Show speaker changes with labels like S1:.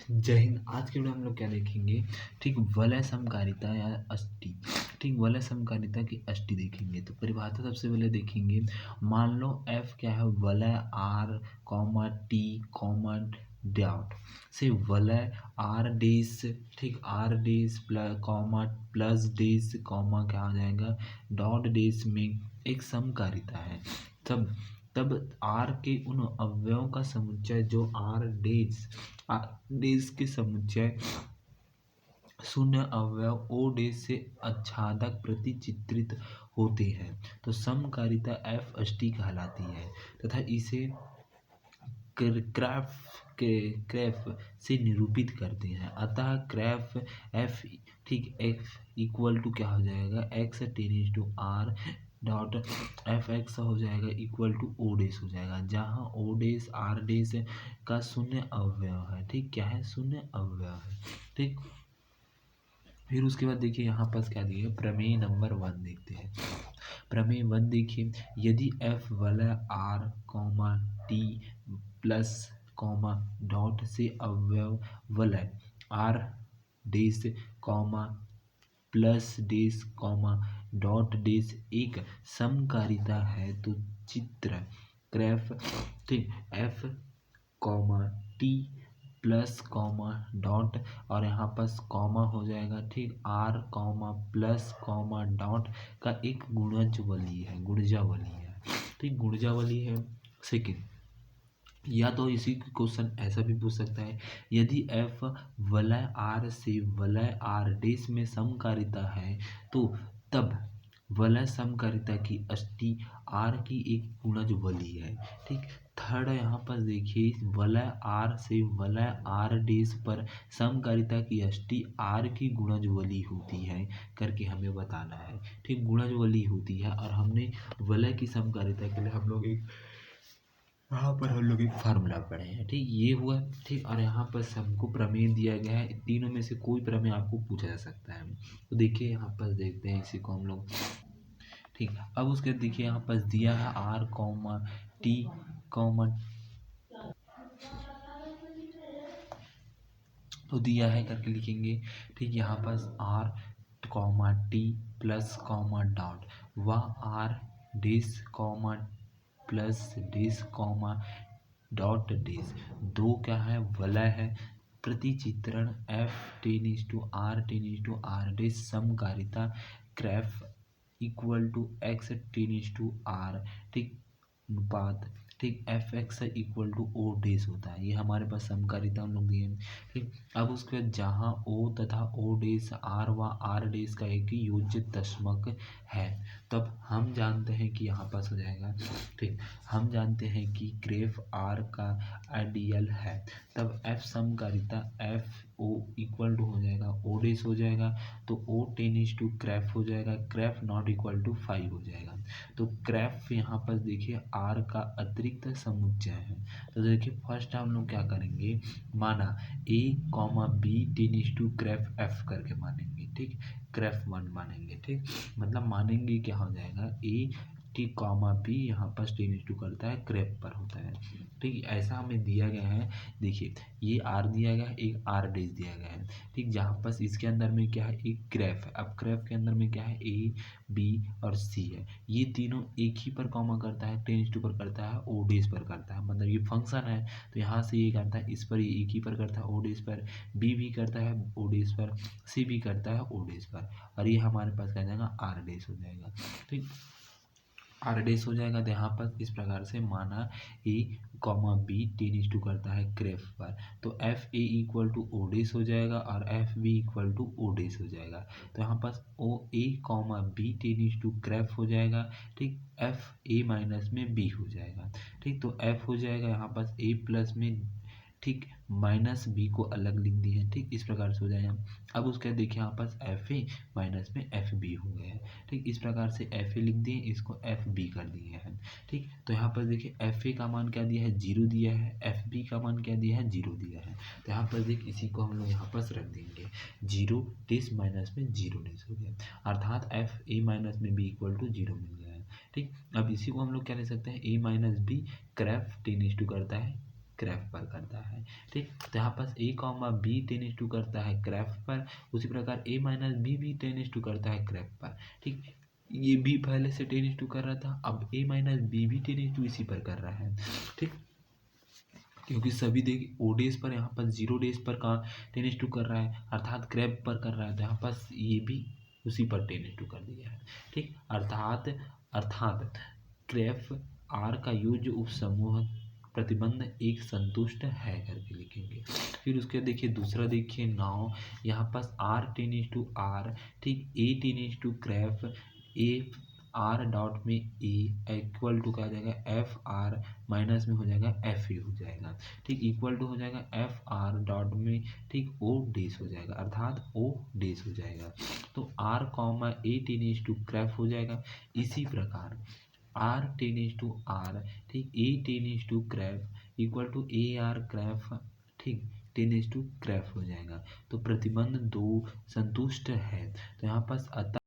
S1: जय हिंद। आज के वीडियो हम लोग क्या देखेंगे? ठीक, वलय समकारिता या अष्टी। ठीक, वलय समकारिता की अष्टी देखेंगे। तो परिभाषा सबसे पहले देखेंगे। मान लो एफ क्या है, वलय R comma T comma dot से वलय आर डेस, ठीक R dash plus comma plus dash comma क्या हो जाएगा डॉट डेस में एक समकारिता है। तब तब आर के उन अवयवों का समुच्चय जो आर डेज के समुच्चय शून्य अवयव ओ डेज से आच्छादक प्रतिचित्रित होते हैं तो समकारिता एफ अष्टी कहलाती है तथा इसे क्रैफ से निरूपित करते हैं। अतः क्रैफ एफ, ठीक एफ इक्वल टू क्या हो जाएगा X ten to R dot F X हो जाएगा इक्वल टू ओ डेस हो जाएगा, जहाँ ओ डेस आर डेस का शून्य अवयव है। ठीक, क्या है? शून्य अवयव है। ठीक, फिर उसके बाद देखिए यहाँ पास क्या दिया है, प्रमेय नंबर 1 देखते हैं। प्रमेय 1 देखिए, यदि एफ वलय R comma T plus comma dot से अवयव वलय R dash comma plus dash comma dot dash एक समकारिता है तो चित्र क्रैफ, ठीक F comma T plus comma dot और यहाँ पास कॉमा हो जाएगा, ठीक R comma plus comma dot का एक गुणजवली है, गुणजावली है। ठीक, गुणजावली है। सेकेंड, या तो इसी क्वेश्चन ऐसा भी पूछ सकता है, यदि एफ वलय आर से वलय आर डेस में समकारिता है तो तब वलय समकारिता की अष्टी आर की एक गुणजवली है। ठीक, थर्ड यहाँ पर देखिए, वलय आर से वलय आर डेस पर समकारिता की अष्टी आर की गुणजवली होती है करके हमें बताना है। ठीक, गुणजवली होती है और हमने वलय की समकारिता के लिए हम लोग एक फार्मूला पढ़े हैं। ठीक, ये हुआ। ठीक, और यहाँ पर हमको प्रमेय दिया गया है, तीनों में से कोई प्रमेय आपको पूछा जा सकता है। तो देखिए यहाँ पर देखते हैं इसी को हम लोग। ठीक, अब उसके देखिए यहाँ पर दिया है आर कॉमा टी कॉमा तो दिया है करके लिखेंगे। ठीक, यहाँ पर R comma T plus comma dot वह R dash comma plus dash comma dot dash दो क्या है, वलय है। प्रतिचित्रण एफ टेन आर डेस समकारिता क्रैफ equal to X ten R, ठीक अनुपात, ठीक F X equal to O dash होता है। ये हमारे पास समकारिता हम लोग दिए हैं। ठीक, अब उसके बाद जहाँ ओ तथा ओ डेस आर व आर डेस का एक ही योज्य तस्मक है तब हम जानते हैं कि यहाँ पास हो जाएगा। ठीक, हम जानते हैं कि ग्रेफ आर का आइडियल है तब एफ समकारिता एफ ओ इक्वल टू हो जाएगा ओ डेस हो जाएगा तो ओ टेन क्रैफ हो जाएगा, क्रैफ नॉट इक्वल टू 5 हो जाएगा। तो क्रैफ यहाँ पर देखिए आर का अतिरिक्त समुच्चय है। तो देखिए फर्स्ट हम लोग क्या करेंगे, माना ए कॉमा बी टेन क्रैफ एफ करके मानेंगे। ठीक, क्रैफ 1 मानेंगे। ठीक, मतलब मानेंगे क्या हो जाएगा, ए टी कॉमा बी यहाँ पर टेन करता है क्रैफ पर होता है। ठीक, ऐसा हमें दिया गया है। देखिए ये आर दिया गया है, एक आर डेज दिया गया है। ठीक, जहाँ पर इसके अंदर में क्या है, एक क्रैफ है। अब क्रैफ के अंदर में क्या है, ए बी और सी है। ये तीनों एक ही पर कॉमा करता है, टेन पर करता है, ओ डेज पर करता है। मतलब ये फंक्शन है तो यहाँ से ये करता है, इस पर ये एक ही पर करता है ओ डेज पर, बी भी करता है ओ डेज पर, सी भी करता है ओ डेज पर, और ये हमारे पास क्या जाएगा, आर डेज हो जाएगा। ठीक, आर डेस हो जाएगा। तो यहाँ पर इस प्रकार से माना ए कॉमा बी टेन करता है क्रेफ पर तो F A equal to O dash हो जाएगा और F B equal to O dash हो जाएगा। तो यहाँ पर O A comma B ten क्रेफ हो जाएगा। ठीक, एफ ए माइनस में बी हो जाएगा। ठीक, तो एफ हो जाएगा यहाँ पर ए प्लस में, ठीक माइनस बी को अलग लिख दिए हैं। ठीक, इस प्रकार से हो जाएगा। अब उसके देखिए यहाँ पास एफ ए माइनस में एफ बी हो गए हैं। ठीक, इस प्रकार से एफ ए लिख दिए, इसको एफ बी कर दिए हैं। ठीक, तो यहाँ पर देखिए एफ ए का मान क्या दिया है, 0 दिया है, एफ बी का मान क्या दिया है, 0 दिया है। तो यहाँ पर देख इसी को हम लोग यहाँ पर रख देंगे, 0 डेस माइनस में 0 डेस हो गया, अर्थात एफ ए माइनस में बी इक्वल टू 0 मिल गया है। ठीक, अब इसी को हम लोग क्या ले सकते हैं, A minus B graph ten करता है क्रैफ पर करता है। ठीक, तो यहाँ पास a comma B tends to करता है क्रैफ पर, उसी प्रकार a माइनस बी भी टेंस टू करता है क्रैफ पर। ठीक, ये b पहले से टेंस टू कर रहा था, अब a माइनस बी भी टेंस टू इसी पर कर रहा है। ठीक, क्योंकि सभी देखिए ओ डेज पर यहाँ पर 0 डेज पर कहाँ टेंस टू कर रहा है, अर्थात क्रैप पर कर रहा है, तो यहाँ पास ये भी उसी पर टेंस टू कर दिया है। ठीक, अर्थात अर्थात क्रैफ आर का योज्य उपसमूह प्रतिबंध एक संतुष्ट है करके लिखेंगे। फिर उसके देखिए दूसरा देखिए नाउ, यहाँ पास आर टेंस टू आर, ठीक, ए टेंस टू क्रैफ, ए आर डॉट में ए इक्वल टू क्या हो जाएगा, एफ आर माइनस में हो जाएगा एफ ए हो जाएगा। ठीक, इक्वल टू हो जाएगा एफ आर डॉट में, ठीक, ओ डेस हो जाएगा, अर्थात ओ डेस हो जाएगा। तो R comma A tends to क्रैफ हो जाएगा। इसी प्रकार आर टेंस टू आर, ठीक, ए टेंस टू क्रैफ इक्वल टू ए आर क्रैफ, ठीक, टेंस टू क्रैफ हो जाएगा। तो प्रतिबंध 2 संतुष्ट है। तो यहाँ पास अतः